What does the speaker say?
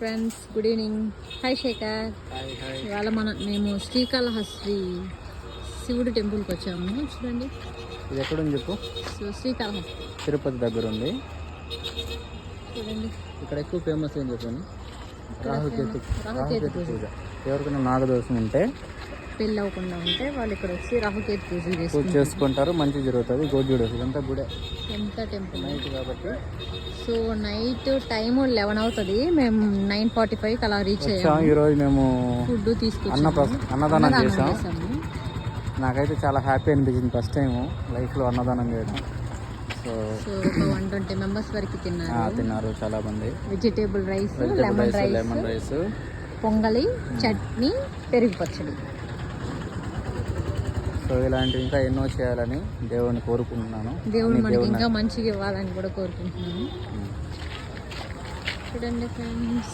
Friends good evening. Hi Shekhar. ఇవాళ మేము శ్రీకాళహస్తి శివుడి టెంపుల్కి వచ్చాము. చూడండి ఇది ఎక్కడుంది చెప్పు. శ్రీకాళహస్తి తిరుపతి దగ్గర ఉంది. చూడండి ఇక్కడ ఎక్కువ ఫేమస్ ఏం చెప్పండి, రాహుకేతు పూజ. ఎవరికైనా నాగదోషం ఉంటే పెళ్ళి అవ్వకుండా ఉంటే వాళ్ళు ఇక్కడ వచ్చి రాహుకేతు పూజ చేసుకుంటారు, మంచి జరుగుతుంది. గోజుడు ఇదంతా గుడే, ఎంత టెంపుల్ నైట్ కాబట్టి. సో నైట్ టైం 11 అవుతుంది. మేము 9:45 అలా రీచ్ అయ్యాము. ఈరోజు మేము ఫుడ్ తీసుకొచ్చాము, అన్నదానం చేసాము. నాకైతే చాలా హ్యాపీ అనిపించింది, ఫస్ట్ టైం లైఫ్లో అన్నదానం చేయడం. సో ఒక 120 మెంబర్స్ వరకు తిన్నారు చాలా మంది. వెజిటేబుల్ రైస్, లెమన్ రైస్, పొంగలి, చట్నీ, పెరుగు పచ్చడి. సో ఇలాంటివి ఇంకా ఎన్నో చేయాలని దేవుడిని కోరుకుంటున్నాను. దేవుడు మనకి ఇంకా మంచిగా ఇవ్వాలని కూడా కోరుకుంటున్నాను. చూడండి ఫ్రెండ్స్.